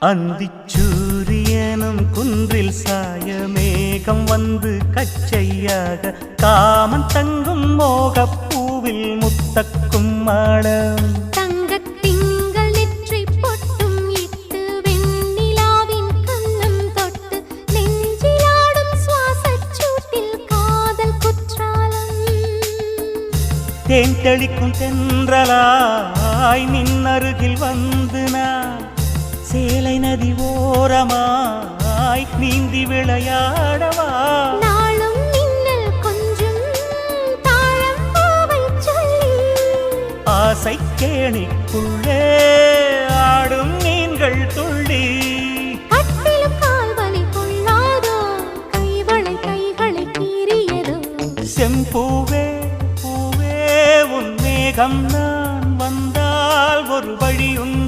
அந்திச்சூரியனும் குன்றில் சாய மேகம் வந்து கச்சையாக காமன் தங்கும் மோகப்பூவில் முத்தக்கும் மாடம் தங்கத்திங்கள் நெற்றி பொட்டும் இட்டு வெண்ணிலாவின் கண்ணம் தொட்டு நெஞ்சிலாடும் சுவாசச் சூட்டில் காதல் குற்றாலம் தேன் தெளிக்கும் தென்றலாய் நின்னருகில் வந்து நான் சேலை நதி ஓரமாய் நீந்தி விளையாடவா நாளும் மின்னல் கொஞ்சம் தாழம் பூவை சொல்லி ஆசை கேணிக்குள்ளே ஆடும் மீன்கள் துள்ளி கட்டிலும் கால்வலி கொள்ளாதோ கைகளை கீறியதோ செம்பூவே பூவே உன் மேகம் நான் வந்தால் ஒரு வழி உண்டு